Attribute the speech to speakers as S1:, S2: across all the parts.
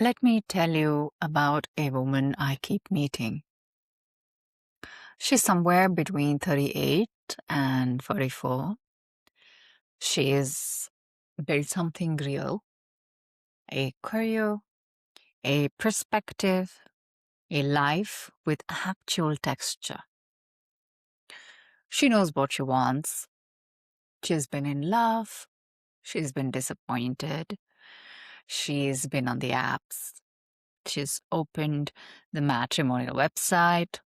S1: Let me tell you about a woman I keep meeting. She's somewhere between 38 and 44. She's built something real, a career, a perspective, a life with actual texture. She knows what she wants. She's been in love. She's been disappointed. She's been on the apps. She's opened the matrimonial website,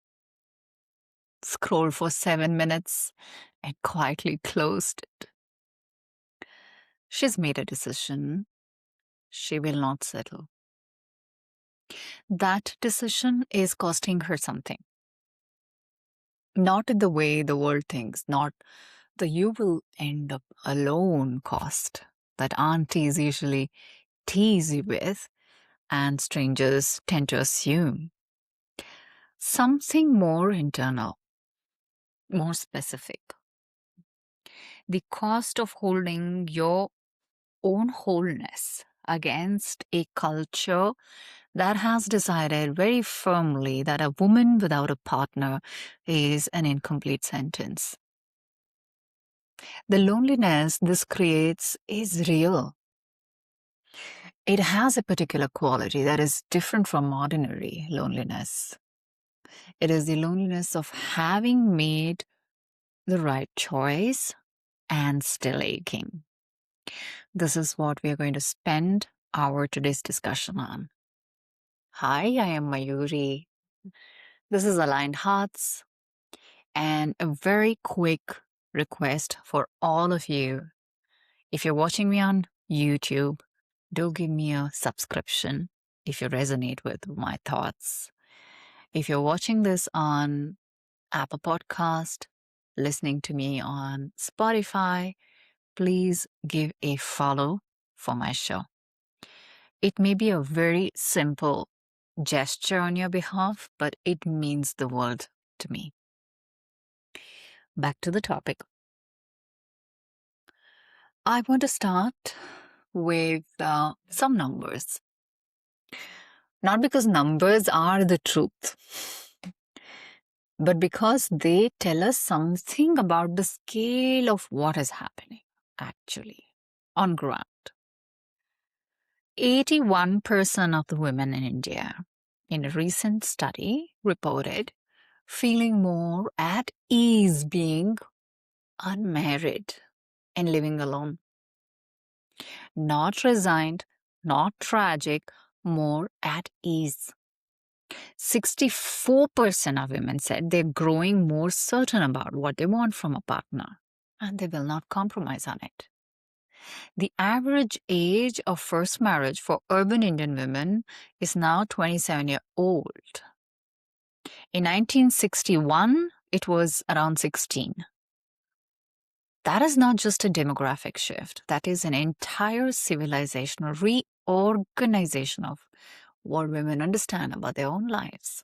S1: scrolled for 7 minutes, and quietly closed it. She's made a decision. She will not settle. That decision is costing her something. Not in the way the world thinks, not the you will end up alone cost that aunties usually tease you with and strangers tend to assume. Something more internal, more specific. The cost of holding your own wholeness against a culture that has decided very firmly that a woman without a partner is an incomplete sentence. The loneliness this creates is real. It has a particular quality that is different from ordinary loneliness. It is the loneliness of having made the right choice and still aching. This is what we are going to spend our today's discussion on. Hi, I am Mayoori. This is Aligned Hearts, and a very quick request for all of you. If you're watching me on YouTube, do give me a subscription if you resonate with my thoughts. If you're watching this on Apple Podcast, listening to me on Spotify, please give a follow for my show. It may be a very simple gesture on your behalf, but it means the world to me. Back to the topic. I want to start with some numbers. Not because numbers are the truth, but because they tell us something about the scale of what is happening actually on ground. 81% of the women in India in a recent study reported feeling more at ease being unmarried and living alone. Not resigned, not tragic, more at ease. 64% of women said they're growing more certain about what they want from a partner, and they will not compromise on it. The average age of first marriage for urban Indian women is now 27-year-old. In 1961, it was around 16. That is not just a demographic shift. That is an entire civilizational reorganization of what women understand about their own lives.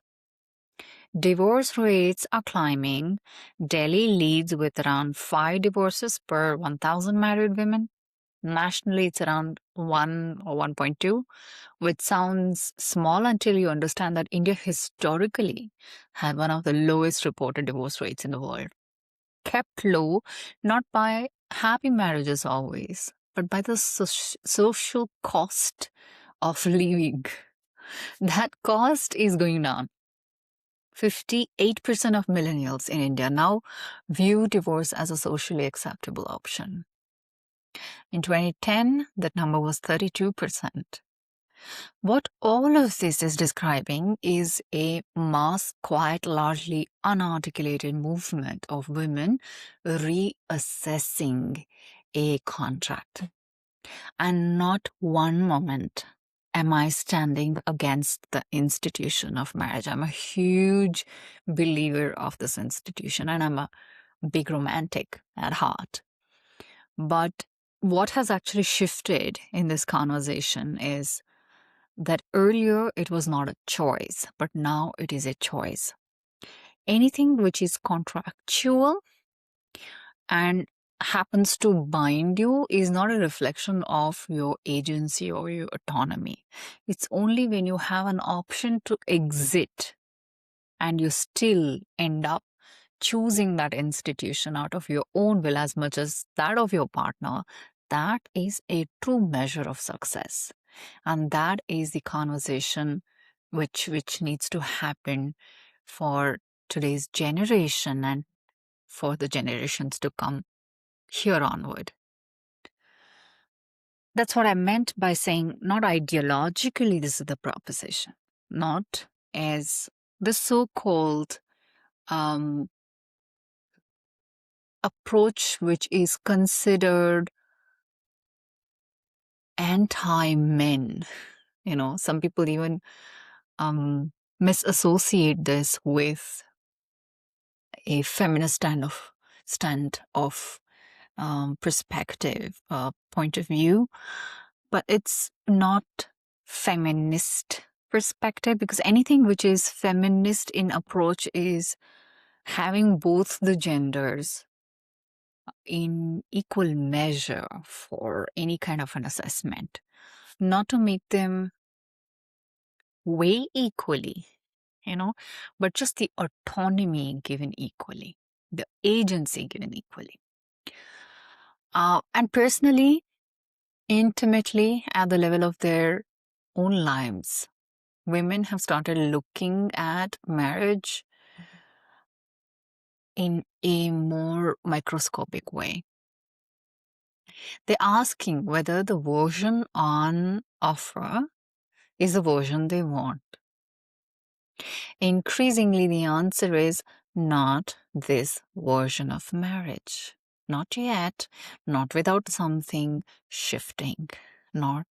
S1: Divorce rates are climbing. Delhi leads with around 5 divorces per 1,000 married women. Nationally, it's around 1 or 1.2, which sounds small until you understand that India historically had one of the lowest reported divorce rates in the world. Kept low, not by happy marriages always, but by the social cost of leaving. That cost is going down. 58% of millennials in India now view divorce as a socially acceptable option. In 2010, that number was 32%. What all of this is describing is a mass, quite largely unarticulated movement of women reassessing a contract. And not one moment am I standing against the institution of marriage. I'm a huge believer of this institution, and I'm a big romantic at heart. But what has actually shifted in this conversation is that earlier it was not a choice, but now it is a choice. Anything which is contractual and happens to bind you is not a reflection of your agency or your autonomy. It's only when you have an option to exit and you still end up choosing that institution out of your own will as much as that of your partner. That is a true measure of success. And that is the conversation which needs to happen for today's generation and for the generations to come here onward. That's what I meant by saying not ideologically, this is the proposition, not as the so called approach which is considered anti men. Some people even misassociate this with a feminist stand of perspective, point of view, but it's not feminist perspective, because anything which is feminist in approach is having both the genders in equal measure for any kind of an assessment, not to make them weigh equally, but just the autonomy given equally, the agency given equally. And personally, intimately, at the level of their own lives, women have started looking at marriage in a more microscopic way. They're asking whether the version on offer is the version they want. Increasingly, the answer is not this version of marriage. Not yet, not without something shifting, not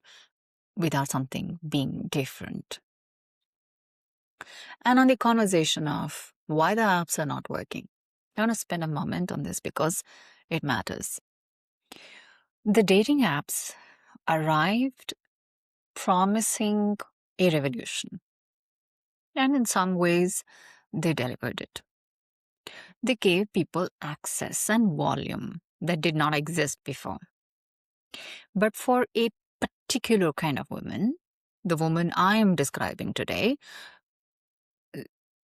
S1: without something being different. And on the conversation of why the apps are not working, I want to spend a moment on this because it matters. The dating apps arrived promising a revolution, and in some ways, they delivered it. They gave people access and volume that did not exist before. But for a particular kind of woman, the woman I am describing today,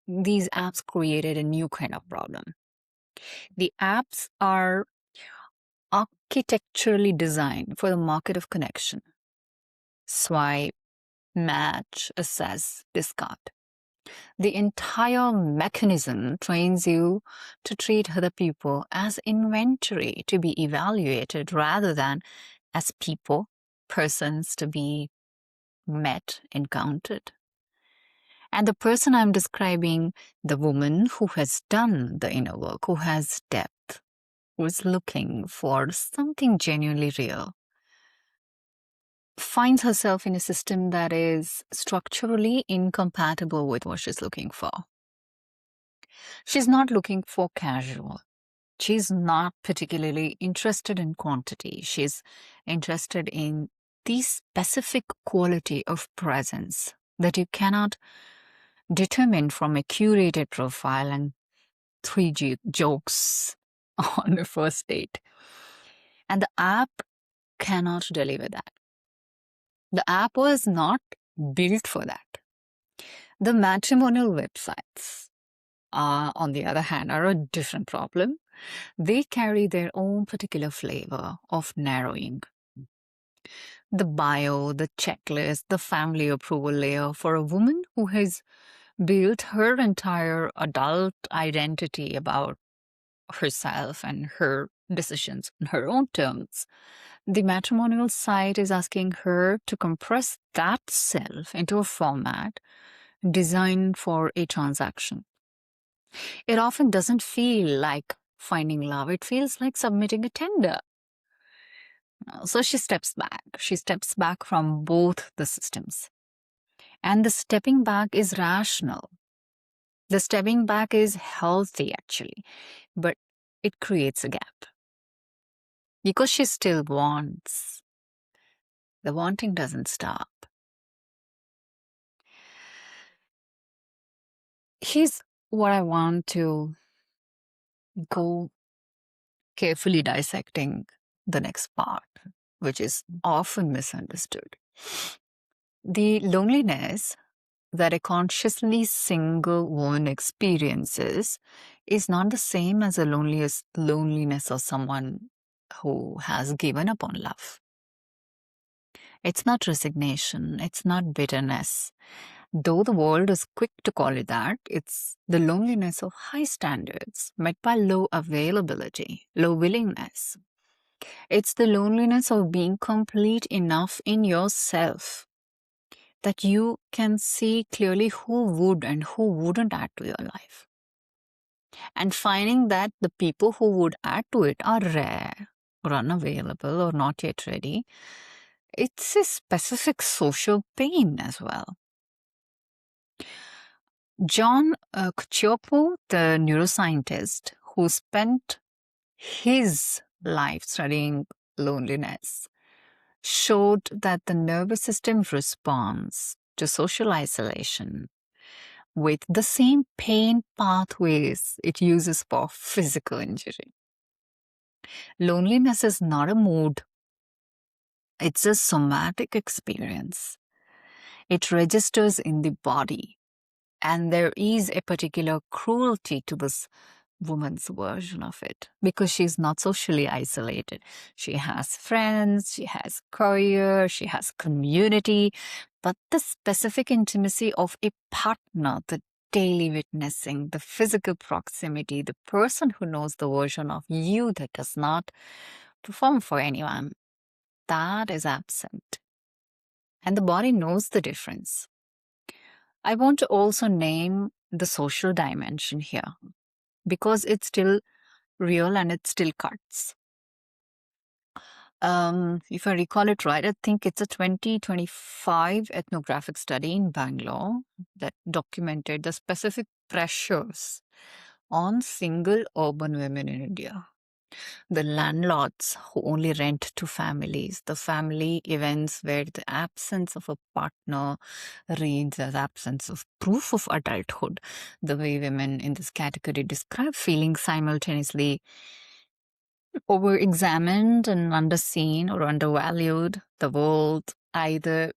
S1: these apps created a new kind of problem. The apps are architecturally designed for the market of connection. Swipe, match, assess, discard. The entire mechanism trains you to treat other people as inventory to be evaluated rather than as people, persons to be met, encountered. And the person I'm describing, the woman who has done the inner work, who has depth, who is looking for something genuinely real, finds herself in a system that is structurally incompatible with what she's looking for. She's not looking for casual. She's not particularly interested in quantity. She's interested in the specific quality of presence that you cannot determine from a curated profile and three jokes on the first date. And the app cannot deliver that. The app was not built for that. The matrimonial websites, on the other hand, are a different problem. They carry their own particular flavor of narrowing. The bio, the checklist, the family approval layer for a woman who has built her entire adult identity about herself and her decisions on her own terms. The matrimonial site is asking her to compress that self into a format designed for a transaction. It often doesn't feel like finding love, it feels like submitting a tender. So she steps back. She steps back from both the systems. And the stepping back is rational. The stepping back is healthy, actually, but it creates a gap. Because she still wants. The wanting doesn't stop. Here's what I want to go carefully dissecting the next part, which is often misunderstood. The loneliness that a consciously single woman experiences is not the same as the loneliness of someone who has given up on love. It's not resignation, it's not bitterness. Though the world is quick to call it that, it's the loneliness of high standards met by low availability, low willingness. It's the loneliness of being complete enough in yourself that you can see clearly who would and who wouldn't add to your life. And finding that the people who would add to it are rare or unavailable or not yet ready, it's a specific social pain as well. John Cacioppo, the neuroscientist who spent his life studying loneliness, showed that the nervous system responds to social isolation with the same pain pathways it uses for physical injury. Loneliness is not a mood, it's a somatic experience. It registers in the body, and there is a particular cruelty to this woman's version of it because she's not socially isolated. She has friends, she has career, she has community, but the specific intimacy of a partner, the daily witnessing, the physical proximity, the person who knows the version of you that does not perform for anyone, that is absent. And the body knows the difference. I want to also name the social dimension here because it's still real and it still cuts. If I recall it right, I think it's a 2025 ethnographic study in Bangalore that documented the specific pressures on single urban women in India. The landlords who only rent to families, the family events where the absence of a partner reads as absence of proof of adulthood, the way women in this category describe feeling simultaneously over-examined and underseen or undervalued. The world either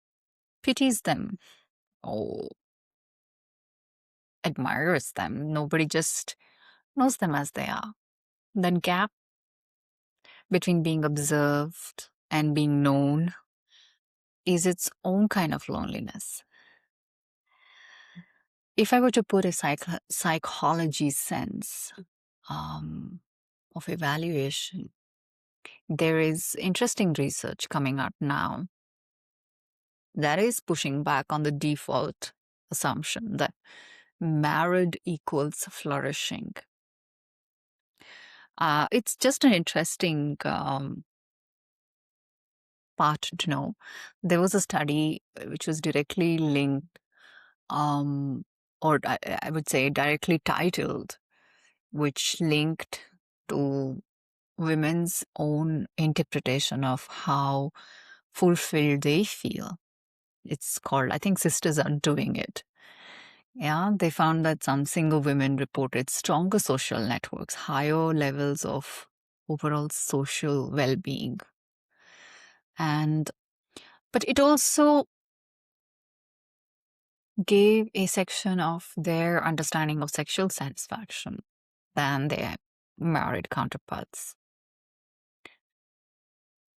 S1: pities them or admires them. Nobody just knows them as they are. That gap between being observed and being known is its own kind of loneliness. If I were to put a psychology sense of evaluation, there is interesting research coming out now that is pushing back on the default assumption that married equals flourishing. It's just an interesting part to know. There was a study which was directly linked, or I would say directly titled, which linked to women's own interpretation of how fulfilled they feel. It's called, I think, Sisters Are Doing It. Yeah, they found that some single women reported stronger social networks, higher levels of overall social well-being. But it also gave a section of their understanding of sexual satisfaction than their married counterparts.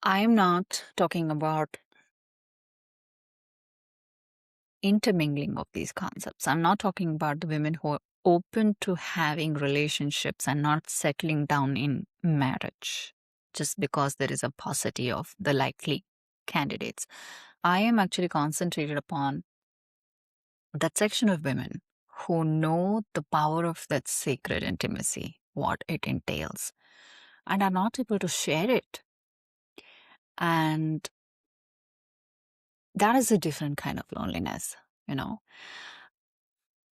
S1: I'm not talking about intermingling of these concepts. I'm not talking about the women who are open to having relationships and not settling down in marriage just because there is a paucity of the likely candidates. I am actually concentrated upon that section of women who know the power of that sacred intimacy, what it entails, and are not able to share it. And that is a different kind of loneliness, you know.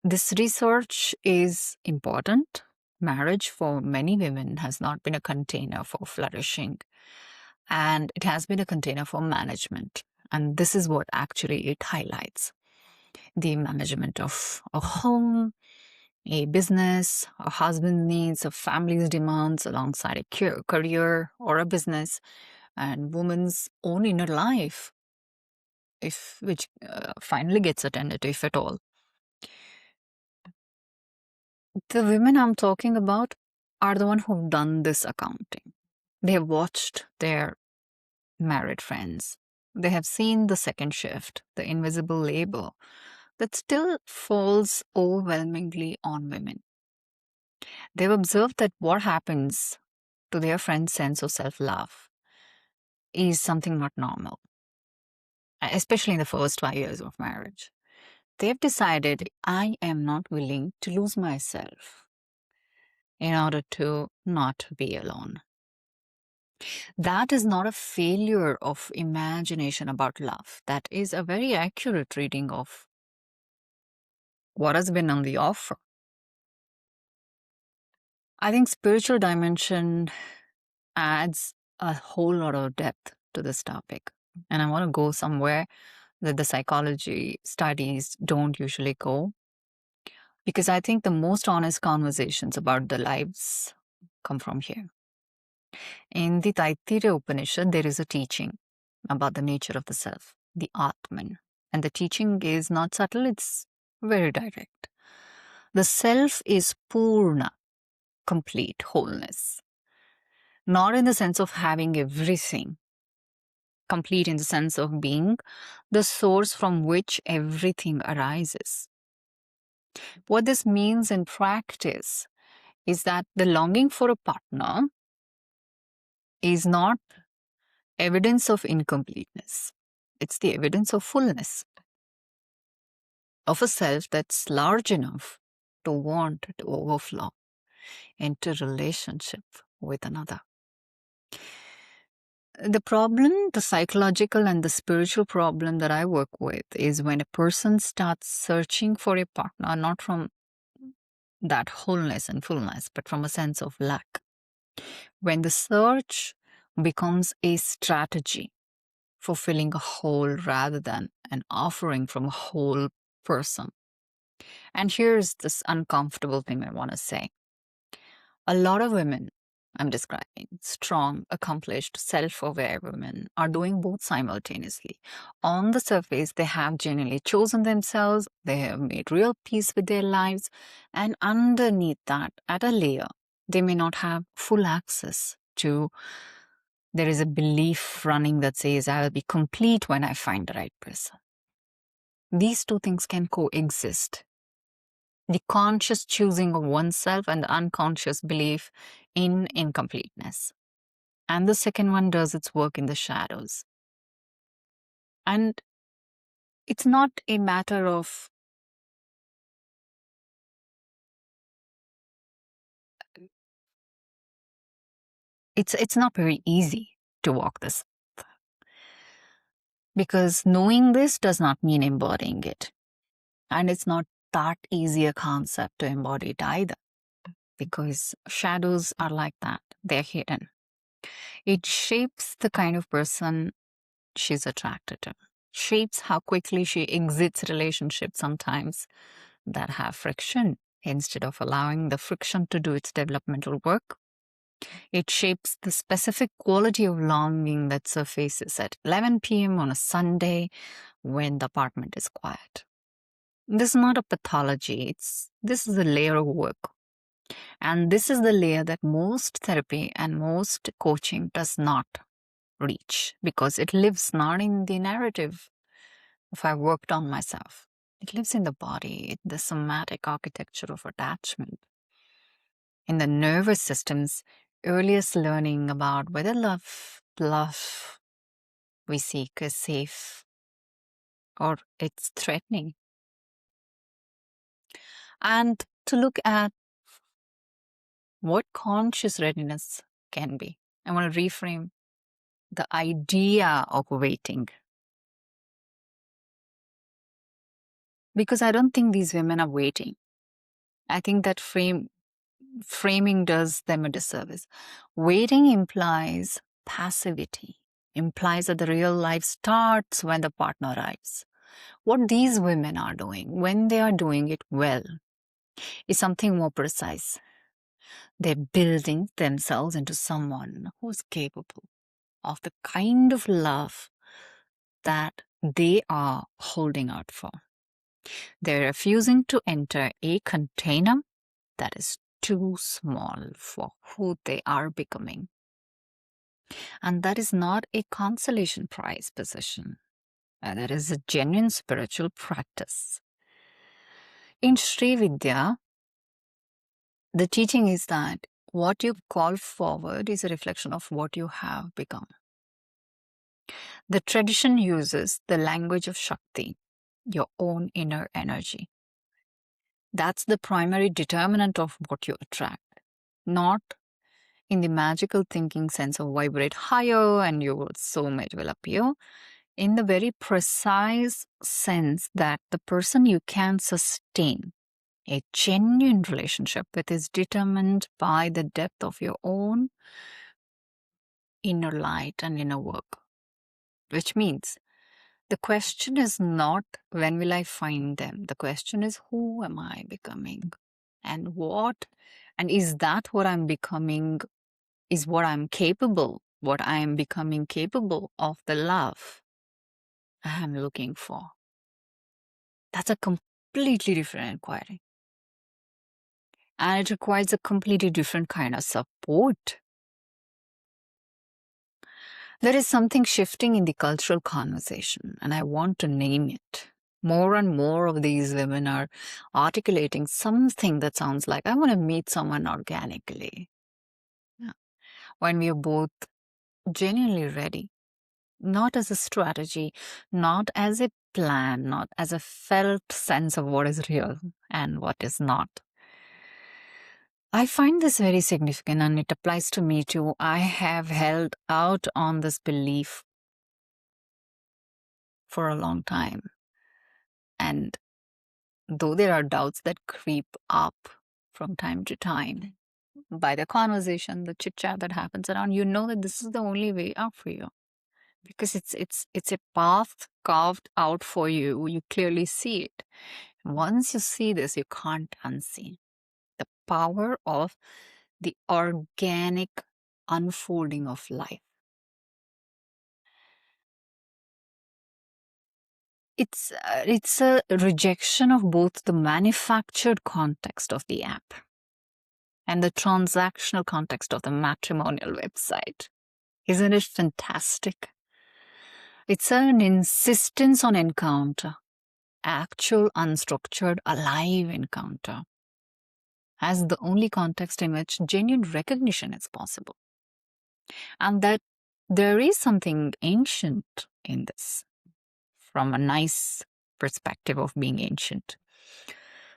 S1: This research is important. Marriage for many women has not been a container for flourishing, and it has been a container for management. And this is what actually it highlights: the management of a home, a business, a husband's needs, a family's demands alongside a career or a business, and woman's own inner life, if which finally gets attended to, if at all. The women I'm talking about are the one who've done this accounting. They have watched their married friends. They have seen the second shift, the invisible labor that still falls overwhelmingly on women. They've observed that what happens to their friend's sense of self love is something not normal, especially in the first 5 years of marriage. They've decided, I am not willing to lose myself in order to not be alone. That is not a failure of imagination about love. That is a very accurate reading of what has been on the offer. I think spiritual dimension adds a whole lot of depth to this topic. And I want to go somewhere that the psychology studies don't usually go, because I think the most honest conversations about the lives come from here. In the Taittiriya Upanishad, there is a teaching about the nature of the self, the Atman. And the teaching is not subtle, it's very direct. The self is Purna, complete wholeness. Not in the sense of having everything, complete in the sense of being the source from which everything arises. What this means in practice is that the longing for a partner is not evidence of incompleteness. It's the evidence of fullness, of a self that's large enough to want to overflow into relationship with another. The problem, the psychological and the spiritual problem that I work with is when a person starts searching for a partner, not from that wholeness and fullness, but from a sense of lack. When the search becomes a strategy for filling a hole rather than an offering from a whole person. And here's this uncomfortable thing I want to say. A lot of women I'm describing, strong, accomplished, self-aware women, are doing both simultaneously. On the surface, they have genuinely chosen themselves, they have made real peace with their lives, and underneath that, at a layer, they may not have full access to. There is a belief running that says, I'll be complete when I find the right person. These two things can coexist. The conscious choosing of oneself and the unconscious belief in incompleteness. And the second one does its work in the shadows. And it's not a matter of it's not very easy to walk this path. Because knowing this does not mean embodying it. And it's not that easy a concept to embody it either. Because shadows are like that. They're hidden. It shapes the kind of person she's attracted to, shapes how quickly she exits relationships sometimes that have friction instead of allowing the friction to do its developmental work. It shapes the specific quality of longing that surfaces at 11 p.m. on a Sunday when the apartment is quiet. This is not a pathology. This is a layer of work. And this is the layer that most therapy and most coaching does not reach, because it lives not in the narrative of I worked on myself. It lives in the body, in the somatic architecture of attachment, in the nervous system's earliest learning about whether love we seek is safe or it's threatening. And to look at what conscious readiness can be. I want to reframe the idea of waiting. Because I don't think these women are waiting. I think that framing does them a disservice. Waiting implies passivity, implies that the real life starts when the partner arrives. What these women are doing, when they are doing it well, is something more precise. They're building themselves into someone who's capable of the kind of love that they are holding out for. They're refusing to enter a container that is too small for who they are becoming. And that is not a consolation prize position. That is a genuine spiritual practice. In Sri Vidya, the teaching is that what you call forward is a reflection of what you have become. The tradition uses the language of Shakti, your own inner energy. That's the primary determinant of what you attract, not in the magical thinking sense of vibrate higher and your soulmate will appear, in the very precise sense that the person you can sustain a genuine relationship with is determined by the depth of your own inner light and inner work. Which means the question is not when will I find them? The question is who am I becoming? And what? And is that what I'm becoming? Is what I'm capable, what I am becoming capable of the love I am looking for? That's a completely different inquiry. And it requires a completely different kind of support. There is something shifting in the cultural conversation, and I want to name it. More and more of these women are articulating something that sounds like, I want to meet someone organically. Yeah. When we are both genuinely ready, not as a strategy, not as a plan, not as a felt sense of what is real and what is not. I find this very significant and it applies to me too. I have held out on this belief for a long time. And though there are doubts that creep up from time to time, by the conversation, the chit chat that happens around, you know that this is the only way out for you. Because it's a path carved out for you. You clearly see it. Once you see this, you can't unsee the power of the organic unfolding of life. It's a rejection of both the manufactured context of the app and the transactional context of the matrimonial website. Isn't it fantastic? It's an insistence on encounter, actual, unstructured, alive encounter, as the only context in which genuine recognition is possible. And that there is something ancient in this, from a nice perspective of being ancient.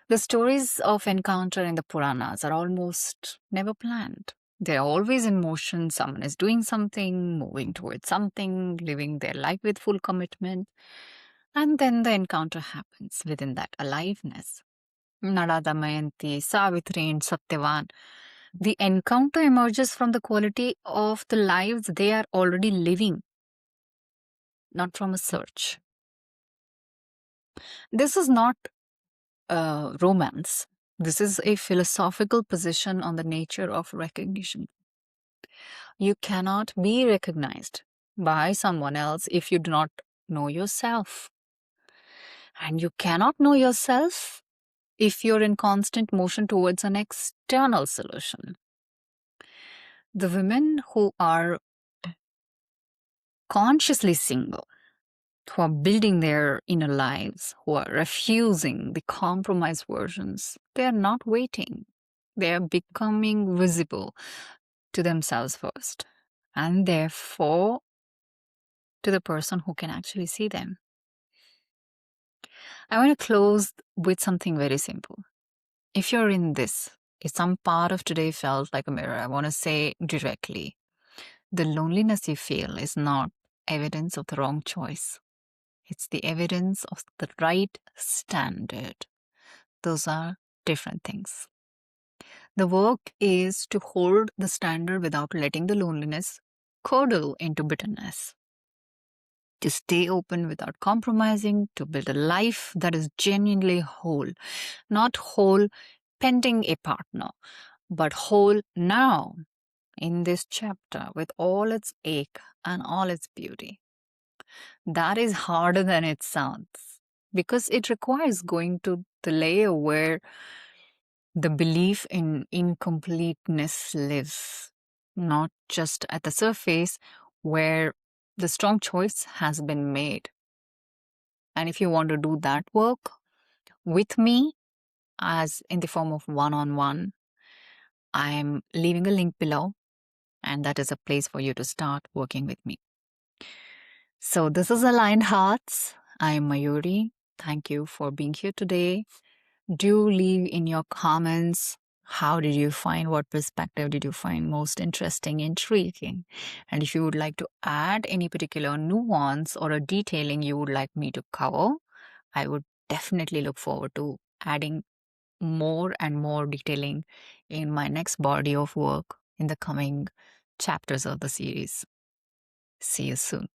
S1: The stories of encounter in the Puranas are almost never planned. They're always in motion. Someone is doing something, moving towards something, living their life with full commitment. And then the encounter happens within that aliveness. Nala, Damayanti, Savitri, and Satyavan. The encounter emerges from the quality of the lives they are already living, not from a search. This is not romance. This is a philosophical position on the nature of recognition. You cannot be recognized by someone else if you do not know yourself. And you cannot know yourself if you're in constant motion towards an external solution. The women who are consciously single, who are building their inner lives, who are refusing the compromise versions, they are not waiting. They are becoming visible to themselves first, and therefore to the person who can actually see them. I want to close with something very simple. If you're in this, if some part of today felt like a mirror, I want to say directly, the loneliness you feel is not evidence of the wrong choice. It's the evidence of the right standard. Those are different things. The work is to hold the standard without letting the loneliness curdle into bitterness. To stay open without compromising, to build a life that is genuinely whole. Not whole pending a partner, but whole now in this chapter with all its ache and all its beauty. That is harder than it sounds because it requires going to the layer where the belief in incompleteness lives, not just at the surface where the strong choice has been made. And if you want to do that work with me, as in the form of one on one, I am leaving a link below, and that is a place for you to start working with me. So, this is Aligned Hearts. I am Mayoori. Thank you for being here today. Do leave in your comments how did you find, what perspective did you find most interesting, intriguing? And if you would like to add any particular nuance or a detailing you would like me to cover, I would definitely look forward to adding more and more detailing in my next body of work in the coming chapters of the series. See you soon.